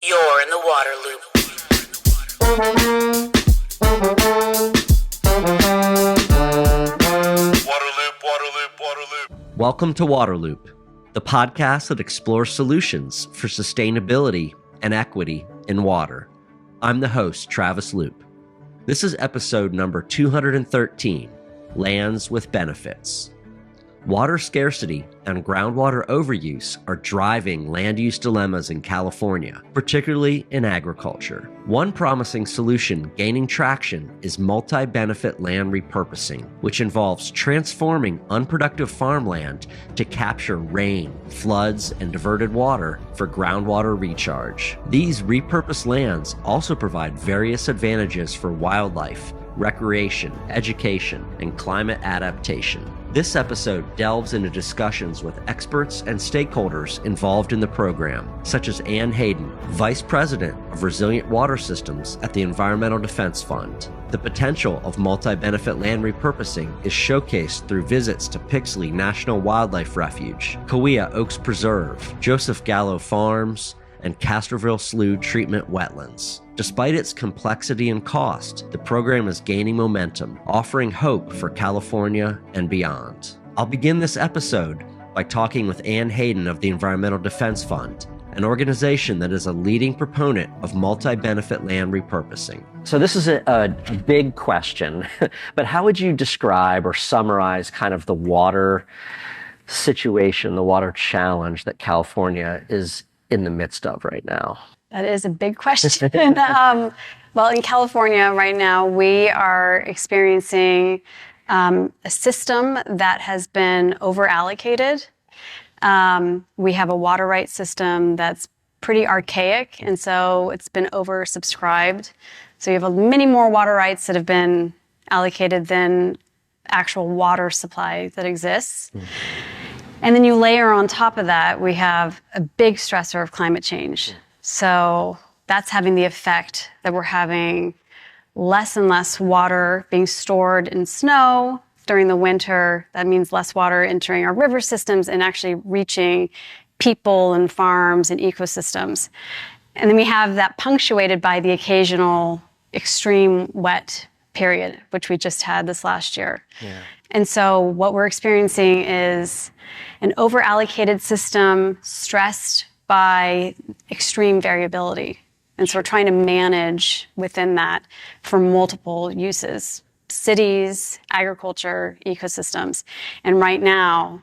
You're in the water loop. Water loop. Welcome to Water Loop, the podcast that explores solutions for sustainability and equity in water. I'm the host, Travis Loop. This is episode number 213, Lands with Benefits. Water scarcity and groundwater overuse are driving land use dilemmas in California, particularly in agriculture. One promising solution gaining traction is multi-benefit land repurposing, which involves transforming unproductive farmland to capture rain, floods, and diverted water for groundwater recharge. These repurposed lands also provide various advantages for wildlife, recreation, education, and climate adaptation. This episode delves into discussions with experts and stakeholders involved in the program, such as Ann Hayden, Vice President of Resilient Water Systems at the Environmental Defense Fund. The potential of multi-benefit land repurposing is showcased through visits to Pixley National Wildlife Refuge, Kaweah Oaks Preserve, Gallo Farms, and Castroville Slough Treatment Wetlands. Despite its complexity and cost, the program is gaining momentum, offering hope for California and beyond. I'll begin this episode by talking with Ann Hayden of the Environmental Defense Fund, an organization that is a leading proponent of multi-benefit land repurposing. So this is a big question, but how would you describe or summarize kind of the water situation, the water challenge that California is in the midst of right now? That is a big question. Well, in California right now, we are experiencing a system that has been over-allocated. We have a water rights system that's pretty archaic, and so it's been oversubscribed. So you have many more water rights that have been allocated than actual water supply that exists. Mm-hmm. And then you layer on top of that, we have a big stressor of climate change. So that's having the effect that we're having less and less water being stored in snow during the winter. That means less water entering our river systems and actually reaching people and farms and ecosystems. And then we have that punctuated by the occasional extreme wet period, which we just had this last year. Yeah. And so what we're experiencing is an over-allocated system stressed by extreme variability. And so we're trying to manage within that for multiple uses, cities, agriculture, ecosystems. And right now,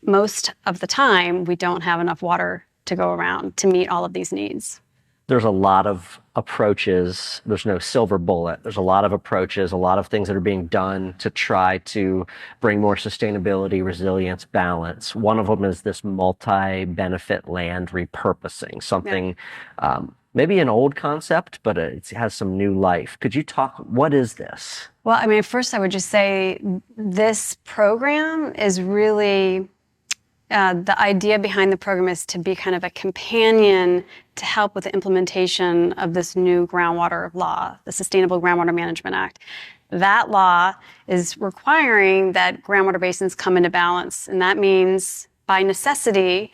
most of the time, we don't have enough water to go around to meet all of these needs. There's a lot of approaches. There's no silver bullet. There's a lot of approaches, a lot of things that are being done to try to bring more sustainability, resilience, balance. One of them is this multi-benefit land repurposing, something maybe an old concept, but it has some new life. Could you talk, what is this? Well, I mean, first I would just say this program is really the idea behind the program is to be kind of a companion to help with the implementation of this new groundwater law, the Sustainable Groundwater Management Act. That law is requiring that groundwater basins come into balance, and that means, by necessity,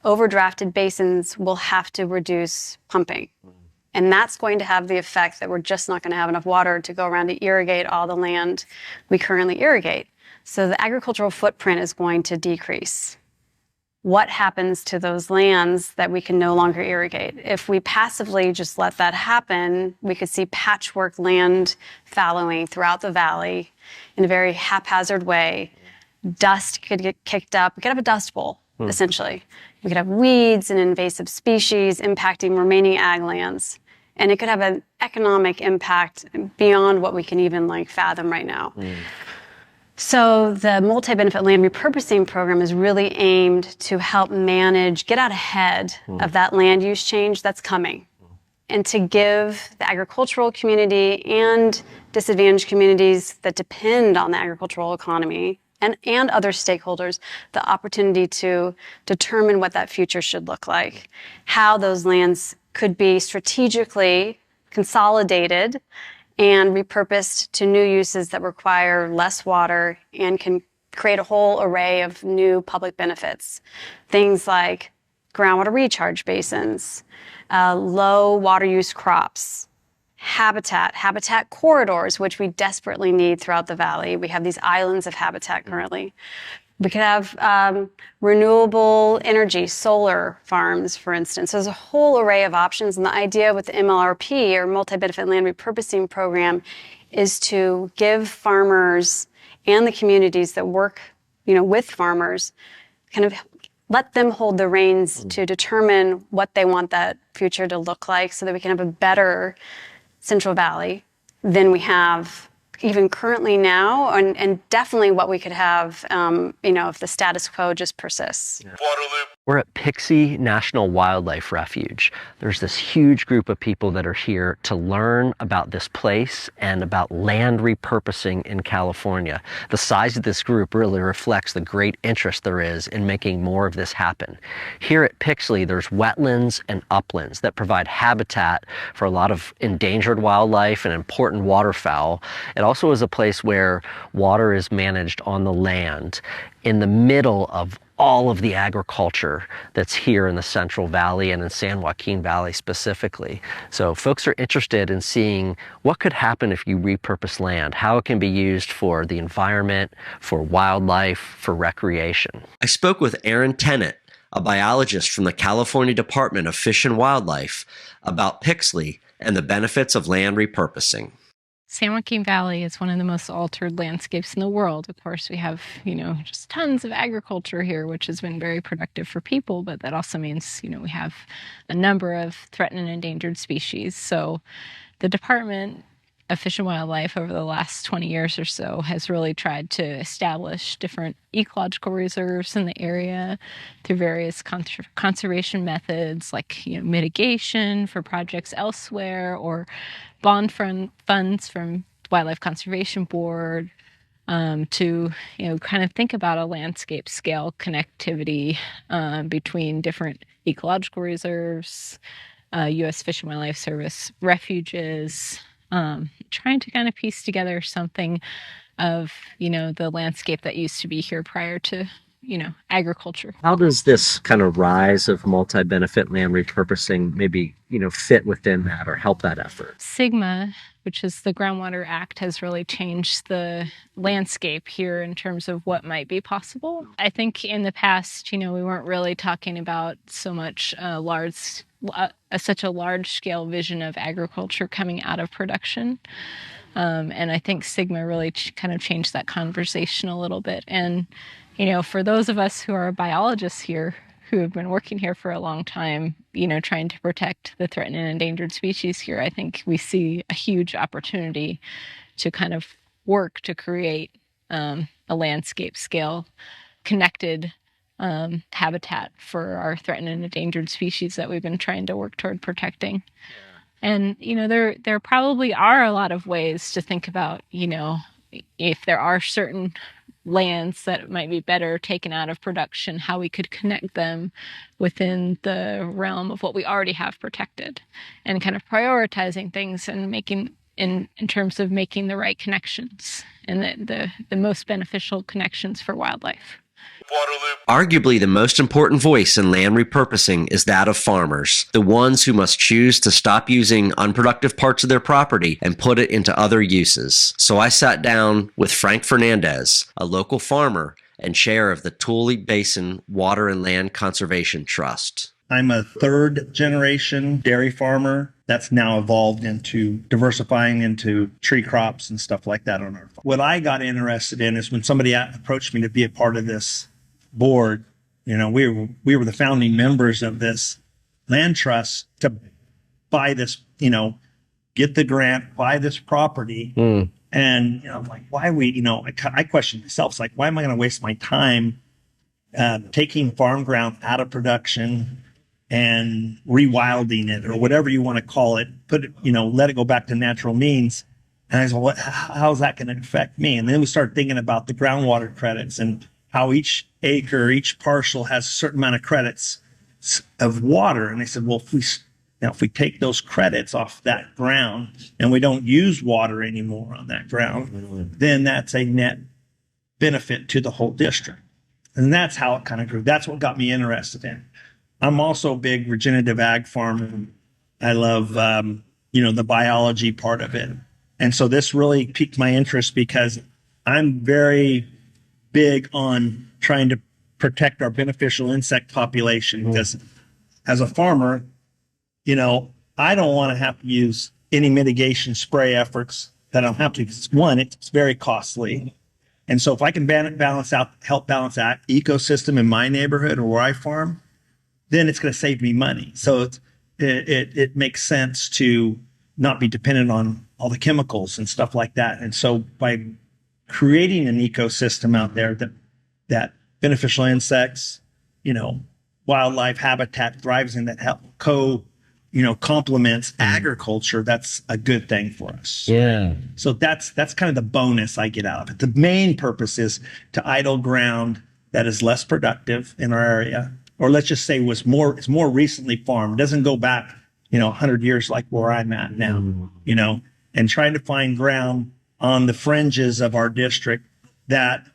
overdrafted basins will have to reduce pumping. And that's going to have the effect that we're just not going to have enough water to go around to irrigate all the land we currently irrigate. So the agricultural footprint is going to decrease. What happens to those lands that we can no longer irrigate? If we passively just let that happen, we could see patchwork land fallowing throughout the valley in a very haphazard way. Dust could get kicked up. We could have a dust bowl, essentially. We could have weeds and invasive species impacting remaining ag lands. And it could have an economic impact beyond what we can even fathom right now. So the multi-benefit land repurposing program is really aimed to help manage, get out ahead of that land use change that's coming, and to give the agricultural community and disadvantaged communities that depend on the agricultural economy and other stakeholders the opportunity to determine what that future should look like, how those lands could be strategically consolidated and repurposed to new uses that require less water and can create a whole array of new public benefits. Things like groundwater recharge basins, low water use crops, habitat corridors, which we desperately need throughout the valley. We have these islands of habitat currently. We could have renewable energy, solar farms, for instance. So there's a whole array of options. And the idea with the MLRP, or Multi-Benefit Land Repurposing Program, is to give farmers and the communities that work, with farmers, kind of let them hold the reins to determine what they want that future to look like, so that we can have a better Central Valley than we have even currently now, and definitely what we could have, if the status quo just persists. Water loop. We're at Pixley National Wildlife Refuge. There's this huge group of people that are here to learn about this place and about land repurposing in California. The size of this group really reflects the great interest there is in making more of this happen. Here at Pixley, there's wetlands and uplands that provide habitat for a lot of endangered wildlife and important waterfowl. It also is a place where water is managed on the land in the middle of all of the agriculture that's here in the Central Valley and in San Joaquin Valley specifically. So folks are interested in seeing what could happen if you repurpose land, how it can be used for the environment, for wildlife, for recreation. I spoke with Aaron Tennant, a biologist from the California Department of Fish and Wildlife, about Pixley and the benefits of land repurposing. San Joaquin Valley is one of the most altered landscapes in the world. Of course, we have, just tons of agriculture here, which has been very productive for people, but that also means, we have a number of threatened and endangered species. So the Department of Fish and Wildlife over the last 20 years or so has really tried to establish different ecological reserves in the area through various conservation methods, like mitigation for projects elsewhere, or bond funds from Wildlife Conservation Board, to kind of think about a landscape scale connectivity between different ecological reserves, U.S. Fish and Wildlife Service refuges, trying to kind of piece together something of, the landscape that used to be here prior to, agriculture. How does this kind of rise of multi-benefit land repurposing maybe, fit within that or help that effort? SGMA, which is the Groundwater Act, has really changed the landscape here in terms of what might be possible. I think in the past, we weren't really talking about so much such a large-scale vision of agriculture coming out of production. And I think SGMA really kind of changed that conversation a little bit. And, for those of us who are biologists here, who have been working here for a long time, trying to protect the threatened and endangered species here, I think we see a huge opportunity to kind of work to create a landscape scale connected habitat for our threatened and endangered species that we've been trying to work toward protecting. And, there probably are a lot of ways to think about, if there are certain lands that might be better taken out of production, how we could connect them within the realm of what we already have protected, and kind of prioritizing things and making in terms of making the right connections and the most beneficial connections for wildlife. Arguably, the most important voice in land repurposing is that of farmers, the ones who must choose to stop using unproductive parts of their property and put it into other uses. So I sat down with Frank Fernandez, a local farmer and chair of the Tule Basin Water and Land Conservation Trust. I'm a third generation dairy farmer that's now evolved into diversifying into tree crops and stuff like that on our farm. What I got interested in is when somebody approached me to be a part of this board, we were the founding members of this land trust to buy this, get the grant, buy this property. And, I'm like, why I question myself. It's like, why am I going to waste my time taking farm ground out of production and rewilding it, or whatever you want to call it, put it, let it go back to natural means. And I said, well, how's that going to affect me? And then we started thinking about the groundwater credits and how each acre, each parcel has a certain amount of credits of water. And they said, well, if we take those credits off that ground and we don't use water anymore on that ground, then that's a net benefit to the whole district. And that's how it kind of grew. That's what got me interested in. I'm also a big regenerative ag farmer. I love, the biology part of it. And so this really piqued my interest because I'm very big on trying to protect our beneficial insect population. Because as a farmer, I don't want to have to use any mitigation spray efforts that I don't have to. Because one, it's very costly. And so if I can help balance out ecosystem in my neighborhood or where I farm, then it's going to save me money. So it makes sense to not be dependent on all the chemicals and stuff like that. And so by creating an ecosystem out there that beneficial insects, wildlife habitat thrives in, that complements agriculture, that's a good thing for us. Yeah. So that's kind of the bonus I get out of it. The main purpose is to idle ground that is less productive in our area, or let's just say it's more recently farmed. It doesn't go back, 100 years like where I'm at now, and trying to find ground on the fringes of our district that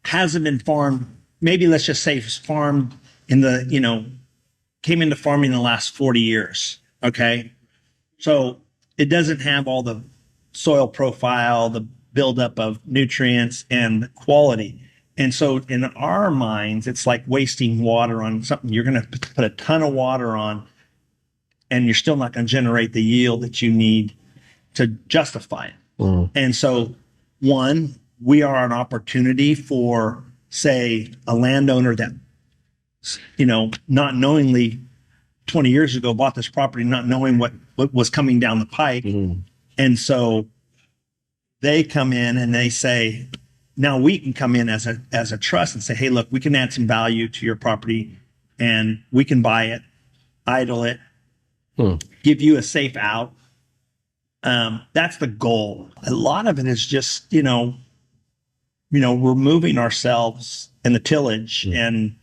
hasn't been farmed. Maybe let's just say it's farmed came into farming in the last 40 years. Okay. So it doesn't have all the soil profile, the buildup of nutrients and quality. And so in our minds, it's like wasting water on something you're going to put a ton of water on, and you're still not going to generate the yield that you need to justify it. And so we are an opportunity for, say, a landowner that, not knowingly 20 years ago bought this property, not knowing what was coming down the pike. And so they come in and they say, now we can come in as a trust and say, hey, look, we can add some value to your property and we can buy it, idle it, give you a safe out. That's the goal. A lot of it is just, removing ourselves and the tillage and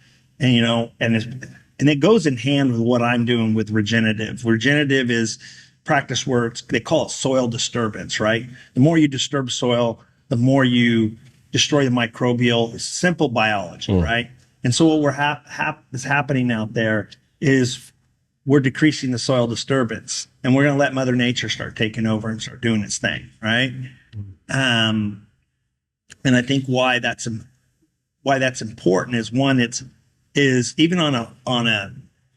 it goes in hand with what I'm doing with regenerative. Regenerative is practice where they call it soil disturbance, right? The more you disturb soil, the more you destroy the microbial, simple biology, right? And so what is happening out there is we're decreasing the soil disturbance, and we're going to let Mother Nature start taking over and start doing its thing, right? And I think why that's important is one, is even on a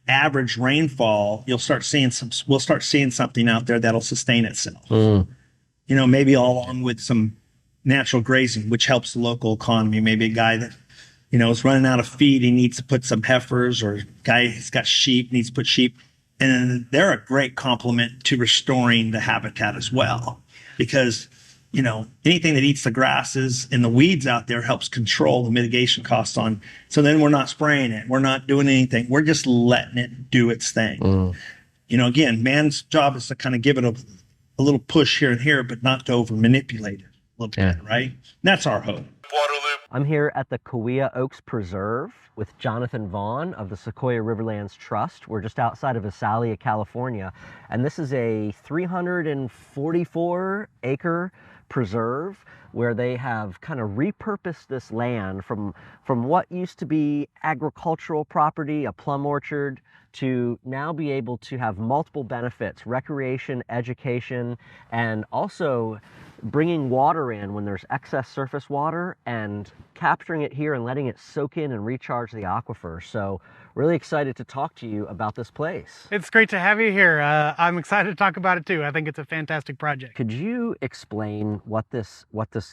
average rainfall, we'll start seeing something out there that'll sustain itself. Maybe along with some natural grazing, which helps the local economy. Maybe a guy that, is running out of feed, he needs to put some heifers, or a guy who's got sheep needs to put sheep. And they're a great complement to restoring the habitat as well, because, anything that eats the grasses and the weeds out there helps control the mitigation costs on. So then we're not spraying it. We're not doing anything. We're just letting it do its thing. Again, man's job is to kind of give it a little push here and here, but not to over manipulate it a little bit, right? And that's our hope. I'm here at the Kaweah Oaks Preserve with Jonathan Vaughn of the Sequoia Riverlands Trust. We're just outside of Visalia, California, and this is a 344-acre preserve where they have kind of repurposed this land from what used to be agricultural property, a plum orchard, to now be able to have multiple benefits: recreation, education, and also bringing water in when there's excess surface water and capturing it here and letting it soak in and recharge the aquifer. So really excited to talk to you about this place. It's great to have you here. I'm excited to talk about it too. I think it's a fantastic project. Could you explain what this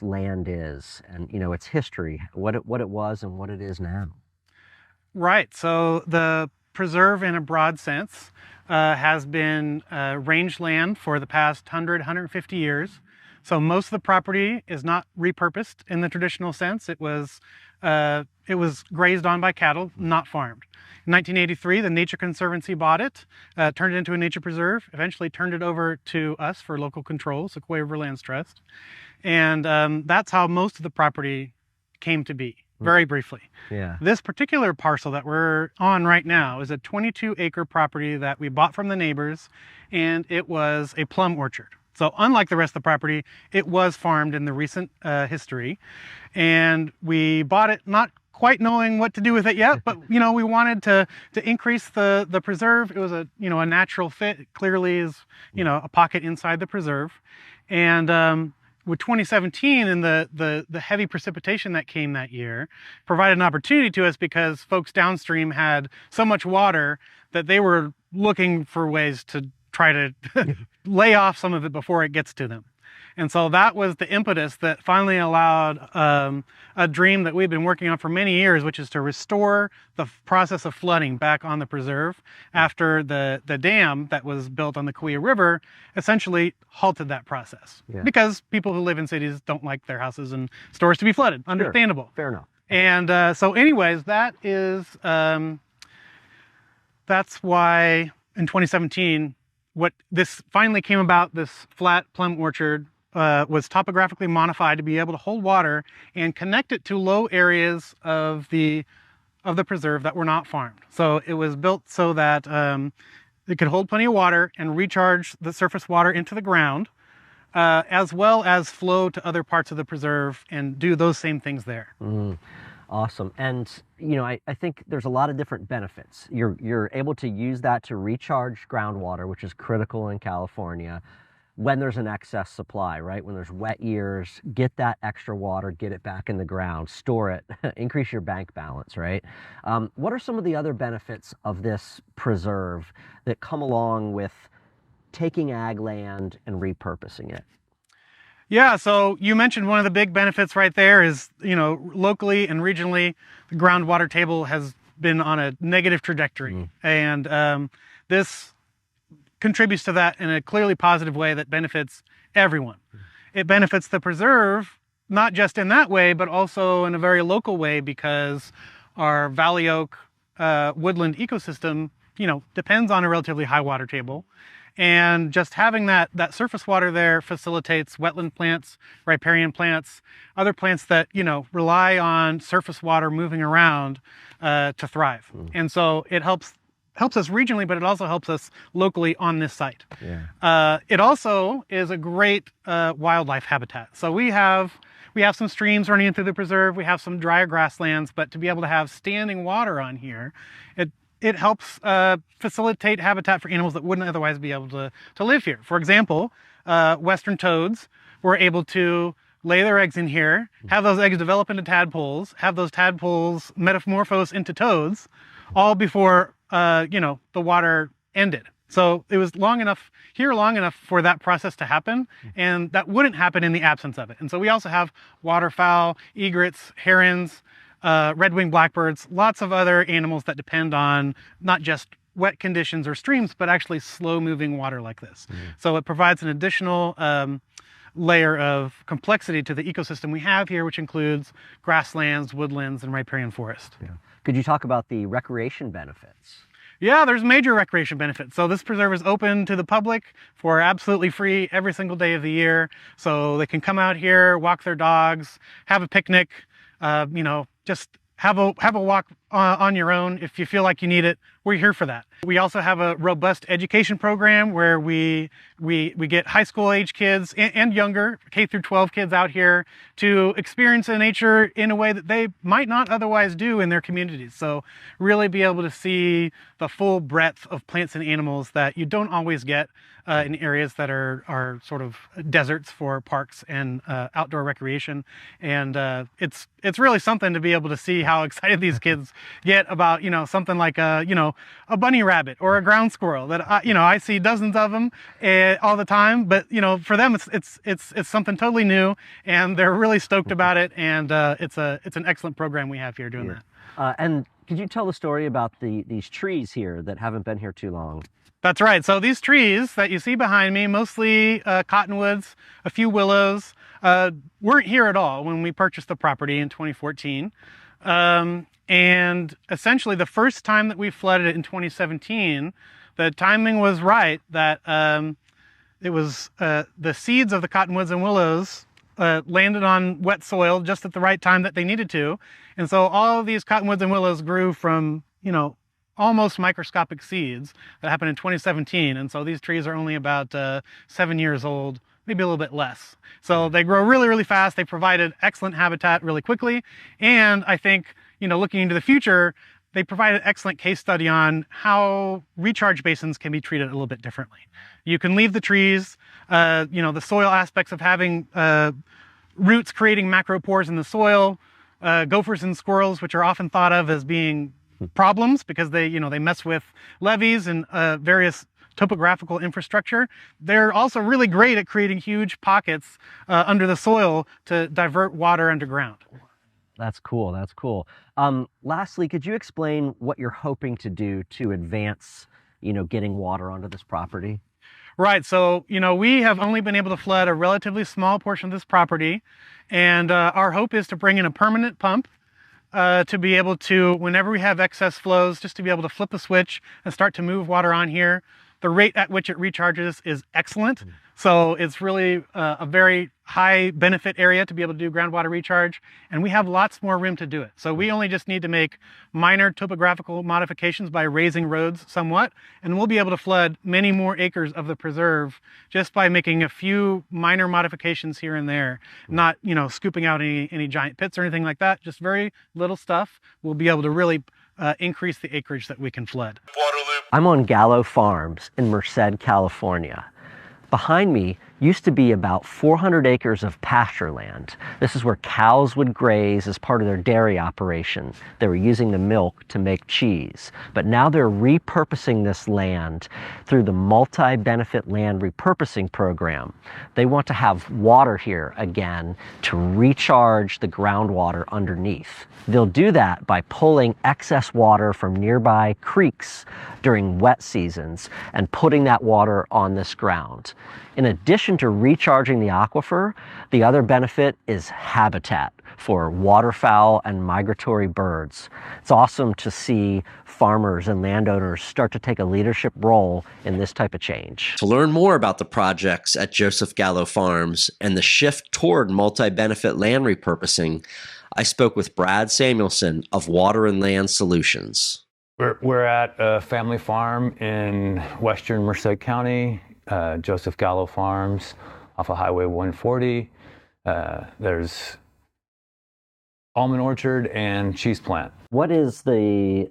land is and its history, what it was and what it is now? Right. So the preserve, in a broad sense, has been rangeland for the past 150 years. So most of the property is not repurposed in the traditional sense. It was grazed on by cattle, not farmed. In 1983, the Nature Conservancy bought it, turned it into a nature preserve, eventually turned it over to us for local control, Sequoia Riverlands Trust. And that's how most of the property came to be, very briefly. Yeah. This particular parcel that we're on right now is a 22-acre property that we bought from the neighbors, and it was a plum orchard. So unlike the rest of the property, it was farmed in the recent history. And we bought it not quite knowing what to do with it yet, but we wanted to increase the preserve. It was a natural fit. It clearly is a pocket inside the preserve, and with 2017 and the heavy precipitation that came that year provided an opportunity to us because folks downstream had so much water that they were looking for ways to try to lay off some of it before it gets to them. And so that was the impetus that finally allowed a dream that we've been working on for many years, which is to restore the process of flooding back on the preserve after the dam that was built on the Kaweah River essentially halted that process. Because people who live in cities don't like their houses and stores to be flooded. Understandable. Sure. Fair enough. And so anyways, that's why in 2017, what this finally came about, this flat plum orchard was topographically modified to be able to hold water and connect it to low areas of the preserve that were not farmed. So it was built so that it could hold plenty of water and recharge the surface water into the ground, as well as flow to other parts of the preserve and do those same things there. Awesome. And I think there's a lot of different benefits. You're able to use that to recharge groundwater, which is critical in California when there's an excess supply, right? When there's wet years, get that extra water, get it back in the ground, store it, increase your bank balance, right? What are some of the other benefits of this preserve that come along with taking ag land and repurposing it? Yeah, so you mentioned one of the big benefits right there is, locally and regionally, the groundwater table has been on a negative trajectory. And this contributes to that in a clearly positive way that benefits everyone. It benefits the preserve, not just in that way, but also in a very local way because our valley oak woodland ecosystem, depends on a relatively high water table. And just having that surface water there facilitates wetland plants, riparian plants, other plants that, rely on surface water moving around to thrive. And so it helps us regionally, but it also helps us locally on this site. It also is a great wildlife habitat. So we have some streams running through the preserve, we have some drier grasslands, but to be able to have standing water on here, it helps facilitate habitat for animals that wouldn't otherwise be able to live here. For example, western toads were able to lay their eggs in here, have those eggs develop into tadpoles, have those tadpoles metamorphose into toads, all before the water ended. So it was long enough for that process to happen, and that wouldn't happen in the absence of it. And so we also have waterfowl, egrets, herons, red-winged blackbirds, lots of other animals that depend on not just wet conditions or streams, but actually slow-moving water like this. So it provides an additional layer of complexity to the ecosystem we have here, which includes grasslands, woodlands, and riparian forest. Could you talk about the recreation benefits? Yeah, there's major recreation benefits. So this preserve is open to the public for absolutely free every single day of the year. So they can come out here, walk their dogs, have a picnic, just have a walk on your own if you feel like you need it. We're here for that. We also have a robust education program where we get high school age kids and younger, K through 12 kids out here to experience nature in a way that they might not otherwise do in their communities. So really be able to see the full breadth of plants and animals that you don't always get in areas that are sort of deserts for parks and outdoor recreation. And it's really something to be able to see how excited these kids get about, something like a bunny rabbit or a ground squirrel that I see dozens of them all the time. But for them, it's something totally new, and they're really stoked about it. And it's an excellent program we have here doing that. And could you tell the story about these trees here that haven't been here too long? That's right. So these trees that you see behind me, mostly cottonwoods, a few willows, weren't here at all when we purchased the property in 2014. And essentially the first time that we flooded it in 2017, the timing was right that it was the seeds of the cottonwoods and willows landed on wet soil just at the right time that they needed to. And so all of these cottonwoods and willows grew from, almost microscopic seeds that happened in 2017. And so these trees are only about 7 years old, maybe a little bit less. So they grow really, really fast. They provided excellent habitat really quickly. And I think, looking into the future, they provide an excellent case study on how recharge basins can be treated a little bit differently. You can leave the trees, the soil aspects of having roots creating macropores in the soil, gophers and squirrels, which are often thought of as being problems because they mess with levees and various topographical infrastructure. They're also really great at creating huge pockets under the soil to divert water underground. That's cool. That's cool. Lastly, could you explain what you're hoping to do to advance, getting water onto this property? Right. So, we have only been able to flood a relatively small portion of this property. And our hope is to bring in a permanent pump to be able to, whenever we have excess flows, just to be able to flip the switch and start to move water on here. The rate at which it recharges is excellent. So it's really a very high benefit area to be able to do groundwater recharge. And we have lots more room to do it. So we only just need to make minor topographical modifications by raising roads somewhat. And we'll be able to flood many more acres of the preserve just by making a few minor modifications here and there. Not, scooping out any giant pits or anything like that. Just very little stuff. We'll be able to really increase the acreage that we can flood. I'm on Gallo Farms in Merced, California. Behind me used to be about 400 acres of pasture land. This is where cows would graze as part of their dairy operation. They were using the milk to make cheese. But now they're repurposing this land through the multi-benefit land repurposing program. They want to have water here again to recharge the groundwater underneath. They'll do that by pulling excess water from nearby creeks during wet seasons and putting that water on this ground. In addition to recharging the aquifer, the other benefit is habitat for waterfowl and migratory birds. It's awesome to see farmers and landowners start to take a leadership role in this type of change. To learn more about the projects at Joseph Gallo Farms and the shift toward multi-benefit land repurposing, I spoke with Brad Samuelson of Water and Land Solutions. We're at a family farm in western Merced County, Joseph Gallo Farms, off of Highway 140. There's almond orchard and cheese plant. What is the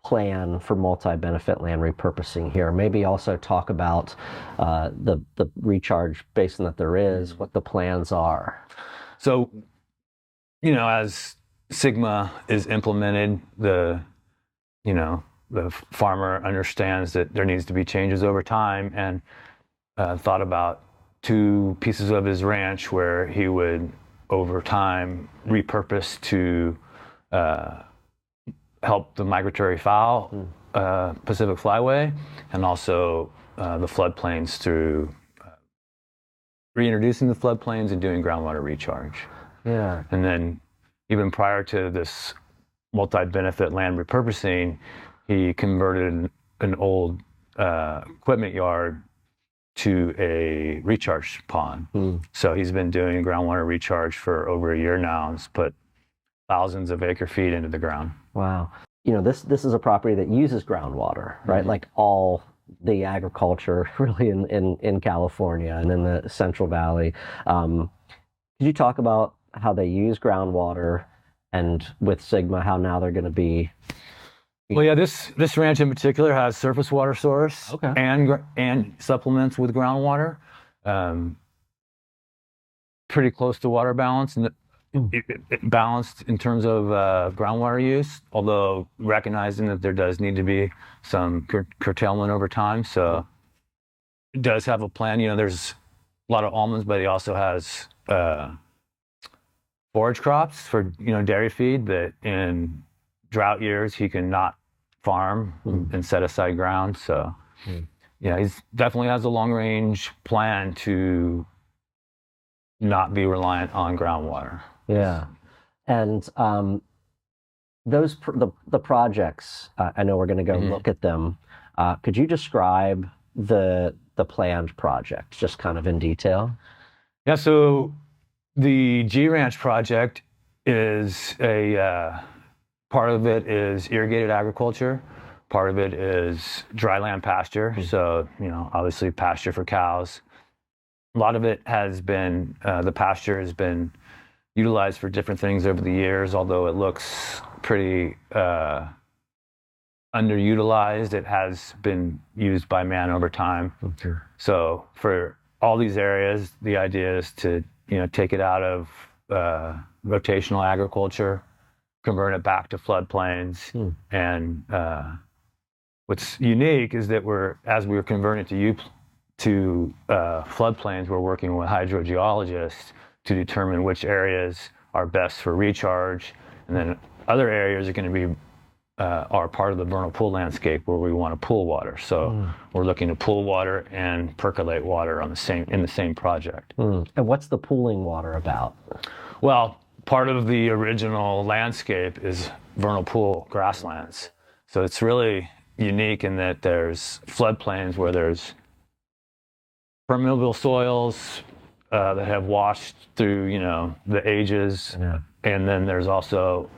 plan for multi-benefit land repurposing here? Maybe also talk about the recharge basin that there is, what the plans are. So, as Sigma is implemented, the farmer understands that there needs to be changes over time, and thought about two pieces of his ranch where he would, over time, repurpose to help the migratory fowl, Pacific Flyway, and also the floodplains through reintroducing the floodplains and doing groundwater recharge. Yeah. And then even prior to this multi-benefit land repurposing, he converted an old equipment yard to a recharge pond. So he's been doing groundwater recharge for over a year now. He's put thousands of acre feet into the ground. Wow. This is a property that uses groundwater, right? Like all the agriculture really in California and in the Central Valley. Could you talk about how they use groundwater, and with Sigma, how now they're going to be? Well, yeah, this ranch in particular has surface water source, okay, and supplements with groundwater, pretty close to water balance, and it balanced in terms of groundwater use, although recognizing that there does need to be some curtailment over time. So it does have a plan. There's a lot of almonds, but he also has forage crops for dairy feed that in drought years he can not farm and set aside ground. So he's definitely has a long range plan to not be reliant on groundwater. Yeah. And the projects, I know we're going to go look at them. Could you describe the planned project just kind of in detail? Yeah, so the G Ranch project is part of it is irrigated agriculture. Part of it is dryland pasture. So, obviously pasture for cows. A lot of it has been, the pasture has been utilized for different things over the years, although it looks pretty underutilized. It has been used by man over time. Okay. So for all these areas, the idea is to take it out of rotational agriculture, convert it back to floodplains, and what's unique is that as we're converting to floodplains, we're working with hydrogeologists to determine which areas are best for recharge, and then other areas are going to be are part of the vernal pool landscape where we want to pool water. So we're looking to pool water and percolate water in the same project. And what's the pooling water about? Well, part of the original landscape is vernal pool grasslands. So it's really unique in that there's floodplains where there's permeable soils that have washed through, the ages. Yeah. And then there's also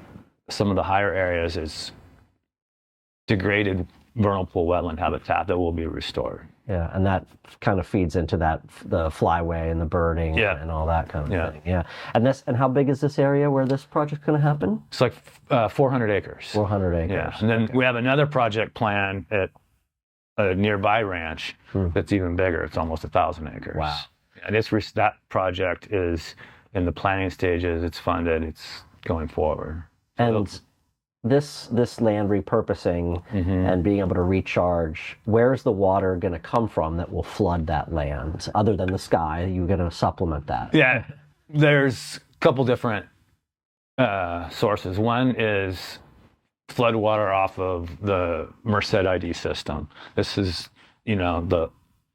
some of the higher areas is degraded vernal pool wetland habitat that will be restored. Yeah, and that kind of feeds into the flyway and the birding and all that kind of thing. Yeah. And how big is this area where this project's going to happen? It's like 400 acres. 400 acres. Yeah, and then we have another project planned at a nearby ranch that's even bigger. It's almost 1,000 acres. Wow. And that project is in the planning stages. It's funded. It's going forward. And this land repurposing and being able to recharge, where's the water going to come from that will flood that land? Other than the sky, you're going to supplement that. Yeah, there's a couple different sources. One is flood water off of the Merced ID system. This is, the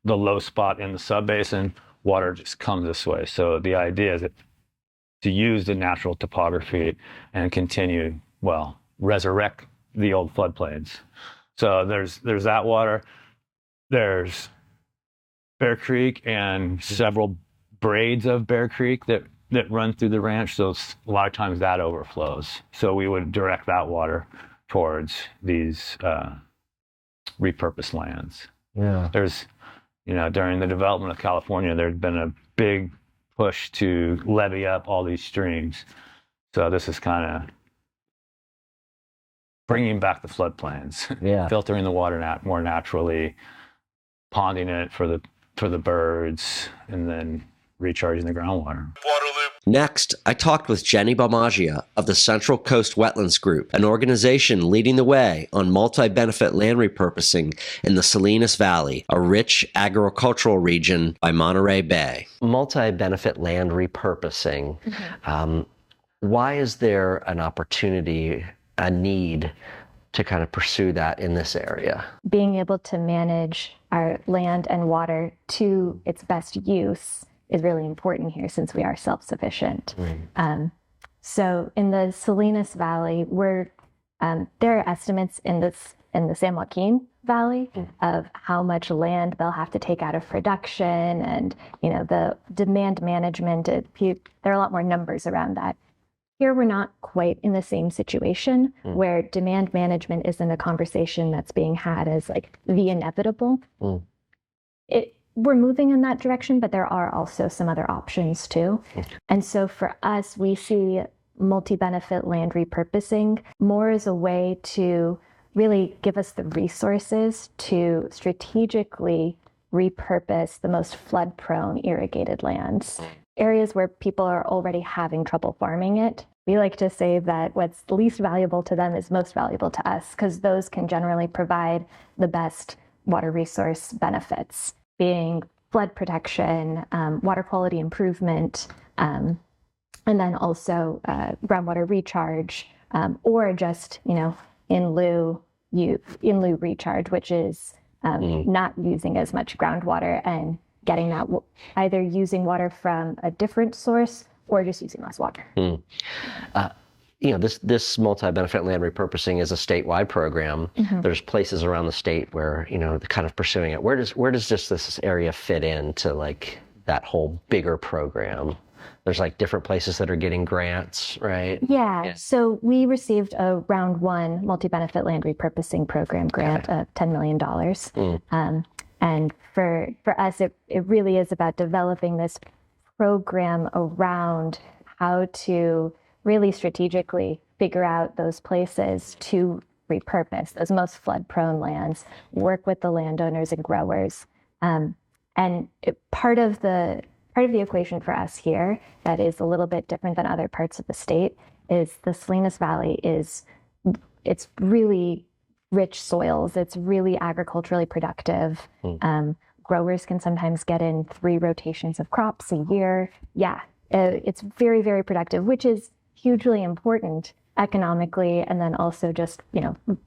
low spot in the subbasin. Water just comes this way. So the idea is to use the natural topography and continue, resurrect the old floodplains. So there's that water. There's Bear Creek and several braids of Bear Creek that run through the ranch. So a lot of times that overflows. So we would direct that water towards these repurposed lands. Yeah. There's, during the development of California, there's been a big push to levee up all these streams. So this is kind of bringing back the floodplains, filtering the water more naturally, ponding it for the birds, and then recharging the groundwater. Next, I talked with Jenny Balmagia of the Central Coast Wetlands Group, an organization leading the way on multi-benefit land repurposing in the Salinas Valley, a rich agricultural region by Monterey Bay. Multi-benefit land repurposing. Why is there an opportunity, a need to kind of pursue that in this area? Being able to manage our land and water to its best use is really important here since we are self-sufficient. So in the Salinas Valley, there are estimates in the San Joaquin Valley of how much land they'll have to take out of production, and the demand management. There are a lot more numbers around that. Here we're not quite in the same situation where demand management isn't a conversation that's being had as like the inevitable. We're moving in that direction, but there are also some other options too. And so for us, we see multi-benefit land repurposing more as a way to really give us the resources to strategically repurpose the most flood-prone irrigated lands. Areas where people are already having trouble farming it. We like to say that what's least valuable to them is most valuable to us, because those can generally provide the best water resource benefits, being flood protection, water quality improvement, and then also groundwater recharge, or just in lieu recharge, which is not using as much groundwater and getting that either using water from a different source or just using less water. This multi-benefit land repurposing is a statewide program. There's places around the state where, they're kind of pursuing it. Where does this area fit into like that whole bigger program? There's like different places that are getting grants, right? Yeah. So we received a round one multi-benefit land repurposing program grant of $10 million. And for us, it really is about developing this program around how to really strategically figure out those places to repurpose those most flood-prone lands, work with the landowners and growers. Part of the equation for us here that is a little bit different than other parts of the state is the Salinas Valley it's really rich soils. It's really agriculturally productive. Growers can sometimes get in 3 rotations of crops a year. Yeah, it's very, very productive, which is hugely important economically, and then also just,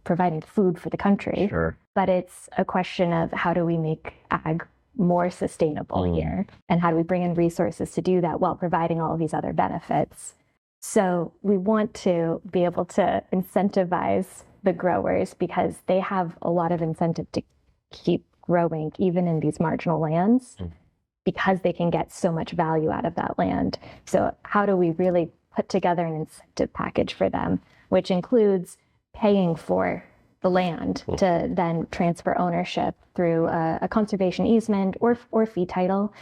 providing food for the country. Sure. But it's a question of how do we make ag more sustainable here, and how do we bring in resources to do that while providing all of these other benefits. So we want to be able to incentivize the growers because they have a lot of incentive to keep growing even in these marginal lands because they can get so much value out of that land. So how do we really put together an incentive package for them, which includes paying for the land to then transfer ownership through a conservation easement or fee title,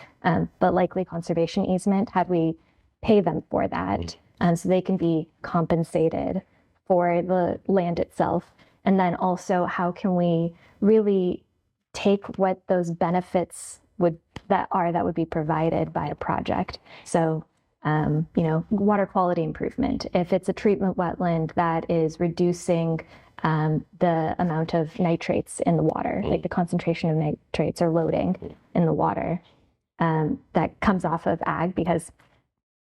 but likely conservation easement. How do we pay them for that so they can be compensated for the land itself? And then also, how can we really take what those benefits would be provided by a project? So, water quality improvement. If it's a treatment wetland that is reducing the amount of nitrates in the water, like the concentration of nitrates or loading in the water that comes off of ag, because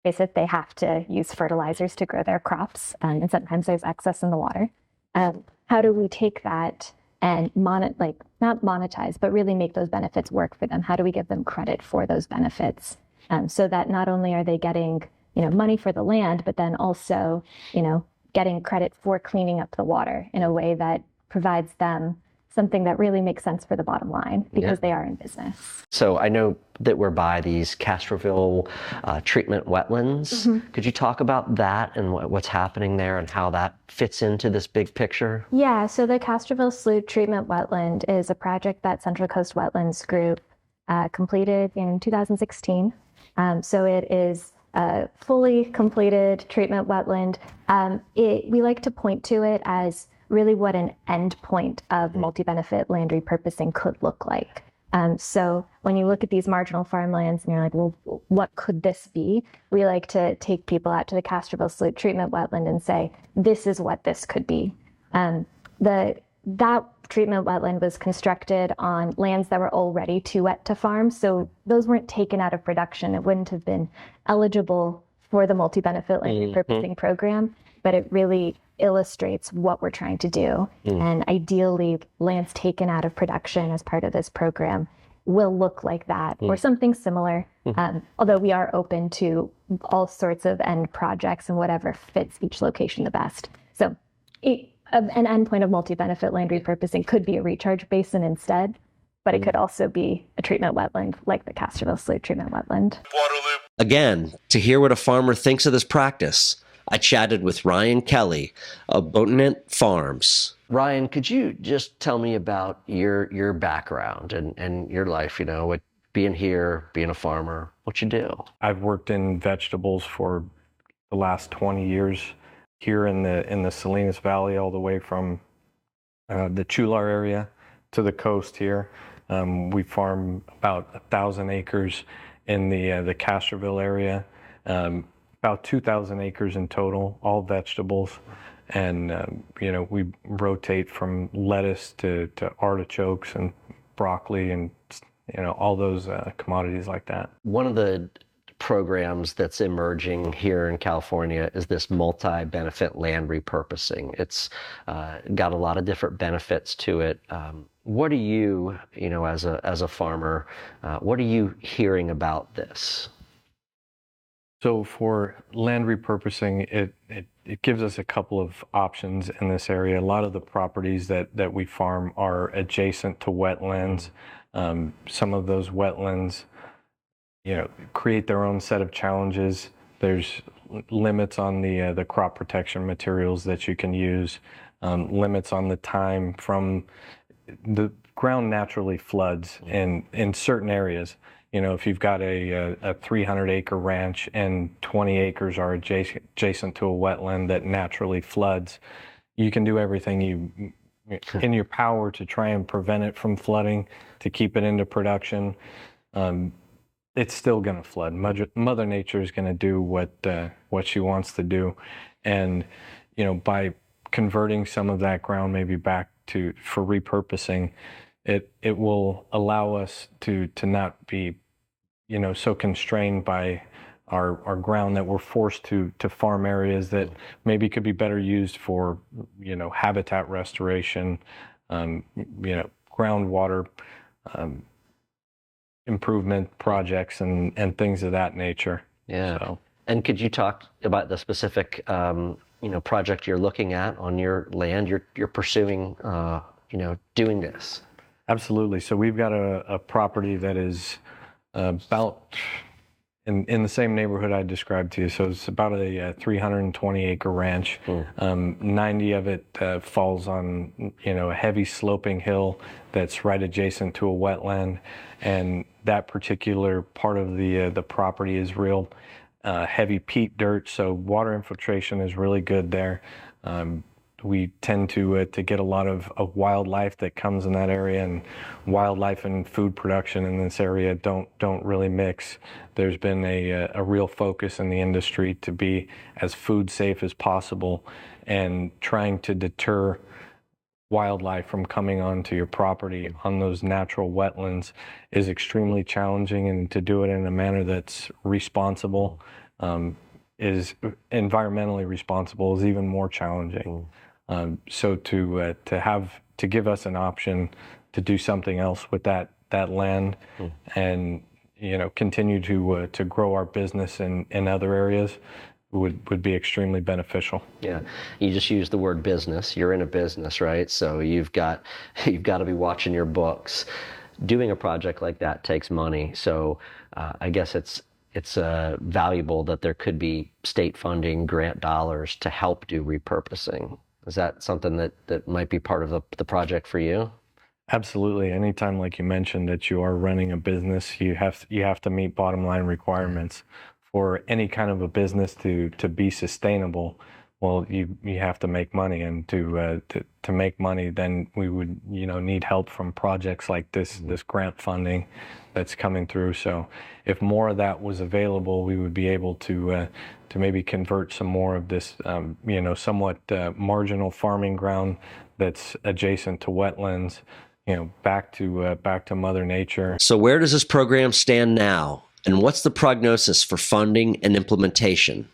they have to use fertilizers to grow their crops, and sometimes there's excess in the water. How do we take that and not monetize, but really make those benefits work for them? How do we give them credit for those benefits so that not only are they getting money for the land, but then also getting credit for cleaning up the water in a way that provides them something that really makes sense for the bottom line because they are in business. So I know that we're by these Castroville Treatment Wetlands. Could you talk about that and what's happening there and how that fits into this big picture? Yeah, so the Castroville Slough Treatment Wetland is a project that Central Coast Wetlands Group completed in 2016. So it is a fully completed treatment wetland. We like to point to it as really what an end point of multi-benefit land repurposing could look like. So when you look at these marginal farmlands and you're like, well, what could this be? We like to take people out to the Castroville Slough Treatment Wetland and say, this is what this could be. That treatment wetland was constructed on lands that were already too wet to farm. So those weren't taken out of production. It wouldn't have been eligible for the multi-benefit land repurposing program, but it really illustrates what we're trying to do. And ideally, lands taken out of production as part of this program will look like that or something similar. Although we are open to all sorts of end projects and whatever fits each location the best. So an endpoint of multi-benefit land repurposing could be a recharge basin instead, but it could also be a treatment wetland like the Castroville Slough Treatment Wetland. Again, to hear what a farmer thinks of this practice, I chatted with Ryan Kelly of Botanent Farms. Ryan, could you just tell me about your background and your life, with being here, being a farmer, what you do? I've worked in vegetables for the last 20 years here in the Salinas Valley, all the way from the Chular area to the coast here. We farm about 1,000 acres in the Castroville area. About 2,000 acres in total, all vegetables. And, we rotate from lettuce to artichokes and broccoli and, all those commodities like that. One of the programs that's emerging here in California is this multi-benefit land repurposing. It's got a lot of different benefits to it. What are you, as a farmer, what are you hearing about this? So for land repurposing, it gives us a couple of options in this area. A lot of the properties that we farm are adjacent to wetlands. Some of those wetlands, create their own set of challenges. There's limits on the crop protection materials that you can use, limits on the time from the ground naturally floods in certain areas. if you've got a 300-acre ranch and 20 acres are adjacent to a wetland that naturally floods, you can do everything in your power to try and prevent it from flooding, to keep it into production. It's still going to flood. Mother Nature is going to do what she wants to do, and by converting some of that ground maybe back for repurposing, it will allow us to not be so constrained by our ground that we're forced to farm areas that maybe could be better used for habitat restoration, groundwater improvement projects and things of that nature. Yeah. So. And could you talk about the specific project you're looking at on your land? You're pursuing doing this. Absolutely. So we've got a property that is about in the same neighborhood I described to you. So it's about a 320-acre ranch. 90 of it falls on a heavy sloping hill that's right adjacent to a wetland, and that particular part of the property is real heavy peat dirt. So water infiltration is really good there. We tend to get a lot of wildlife that comes in that area, and wildlife and food production in this area don't really mix. There's been a real focus in the industry to be as food safe as possible, and trying to deter wildlife from coming onto your property on those natural wetlands is extremely challenging, and to do it in a manner that's responsible, is environmentally responsible, is even more challenging. So to give us an option to do something else with that land, and continue to grow our business in other areas would be extremely beneficial. Yeah, you just used the word business. You're in a business, right? So you've got to be watching your books. Doing a project like that takes money. So I guess it's valuable that there could be state funding, grant dollars to help do repurposing. Is that something that might be part of the project for you? Absolutely. Anytime, like you mentioned, that you are running a business, you have to meet bottom line requirements. For any kind of a business to be sustainable, well, you have to make money, and to make money, then we would need help from projects like this grant funding that's coming through. So if more of that was available, we would be able to maybe convert some more of this somewhat marginal farming ground that's adjacent to wetlands, back to Mother Nature. So where does this program stand now, and what's the prognosis for funding and implementation?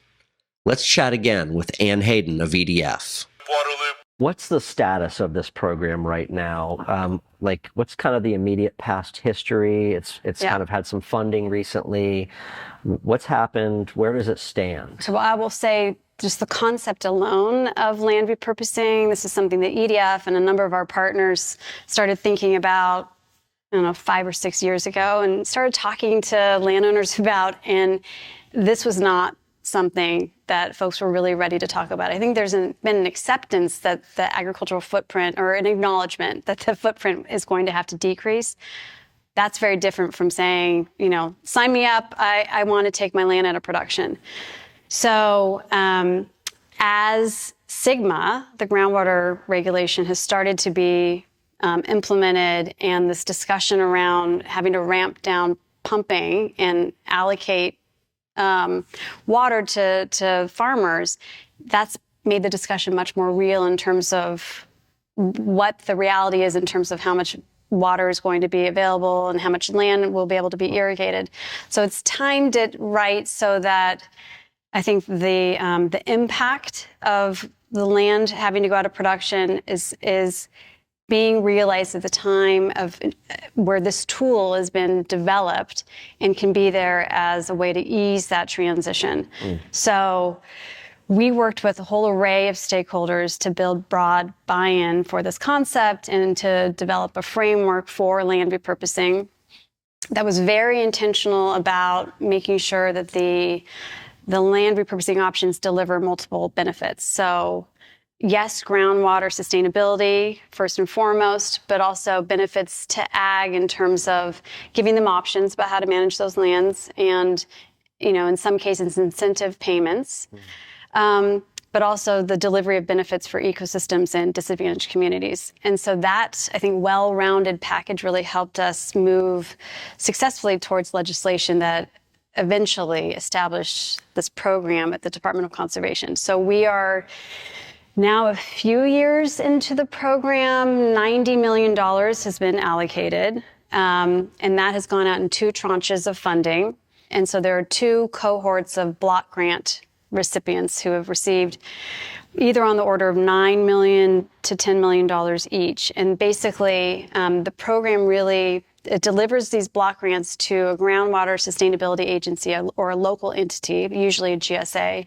Let's chat again with Ann Hayden of EDF. Waterloop. What's the status of this program right now? What's kind of the immediate past history? It's kind of had some funding recently. What's happened? Where does it stand? So I will say just the concept alone of land repurposing, this is something that EDF and a number of our partners started thinking about, 5 or 6 years ago, and started talking to landowners about, and this was not something that folks were really ready to talk about. I think there's been an acceptance that the agricultural footprint, or an acknowledgement that the footprint is going to have to decrease. That's very different from saying, sign me up, I want to take my land out of production. So as SGMA, the groundwater regulation, has started to be implemented, and this discussion around having to ramp down pumping and allocate water to farmers, that's made the discussion much more real in terms of what the reality is in terms of how much water is going to be available and how much land will be able to be irrigated. So it's timed it right so that I think the impact of the land having to go out of production is being realized at the time of where this tool has been developed and can be there as a way to ease that transition. So we worked with a whole array of stakeholders to build broad buy-in for this concept and to develop a framework for land repurposing that was very intentional about making sure that the land repurposing options deliver multiple benefits. So yes, groundwater sustainability first and foremost, but also benefits to ag in terms of giving them options about how to manage those lands and, in some cases, incentive payments. But also the delivery of benefits for ecosystems and disadvantaged communities. And so that, I think, well-rounded package really helped us move successfully towards legislation that eventually established this program at the Department of Conservation. So we are now a few years into the program. $90 million has been allocated, and that has gone out in 2 tranches of funding. And so there are 2 cohorts of block grant recipients who have received either on the order of $9 million to $10 million each. And basically, the program really delivers these block grants to a groundwater sustainability agency or a local entity, usually a GSA.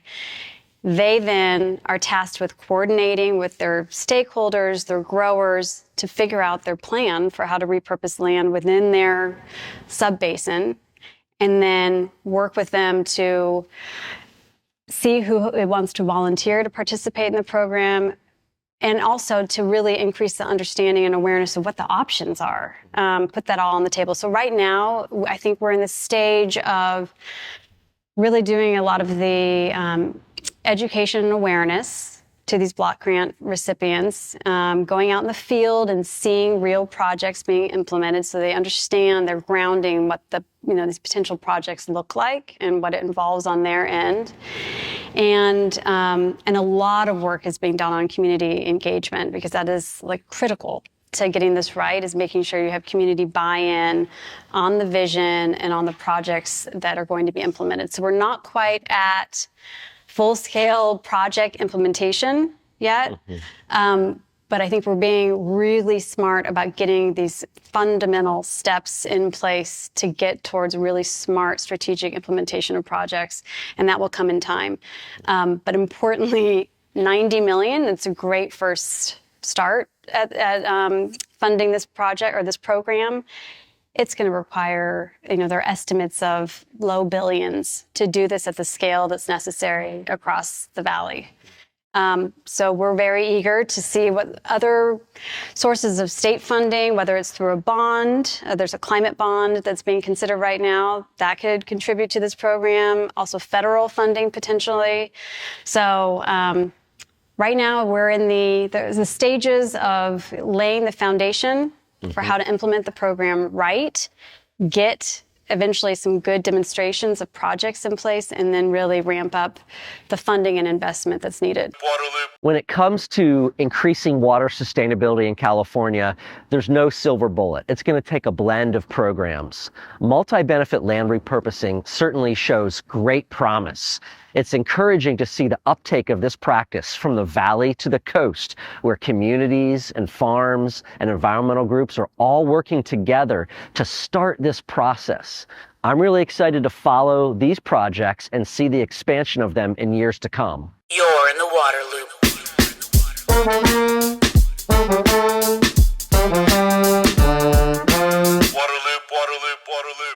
They then are tasked with coordinating with their stakeholders, their growers, to figure out their plan for how to repurpose land within their subbasin, and then work with them to see who wants to volunteer to participate in the program, and also to really increase the understanding and awareness of what the options are. Put that all on the table. So right now, I think we're in the stage of really doing a lot of the education and awareness to these block grant recipients, going out in the field and seeing real projects being implemented so they understand their grounding, what these potential projects look like and what it involves on their end. And a lot of work is being done on community engagement, because that is critical to getting this right, is making sure you have community buy-in on the vision and on the projects that are going to be implemented. So we're not quite at full-scale project implementation yet, but I think we're being really smart about getting these fundamental steps in place to get towards really smart strategic implementation of projects, and that will come in time. But importantly, $90 million, it's a great first start at funding this project or this program. It's going to require, there are estimates of low billions to do this at the scale that's necessary across the valley. So we're very eager to see what other sources of state funding, whether it's through a bond, there's a climate bond that's being considered right now, that could contribute to this program, also federal funding potentially. So right now we're in the stages of laying the foundation for how to implement the program right, get eventually some good demonstrations of projects in place, and then really ramp up the funding and investment that's needed. When it comes to increasing water sustainability in California, there's no silver bullet. It's going to take a blend of programs. Multi-benefit land repurposing certainly shows great promise. It's encouraging to see the uptake of this practice from the valley to the coast, where communities and farms and environmental groups are all working together to start this process. I'm really excited to follow these projects and see the expansion of them in years to come. You're in the water loop.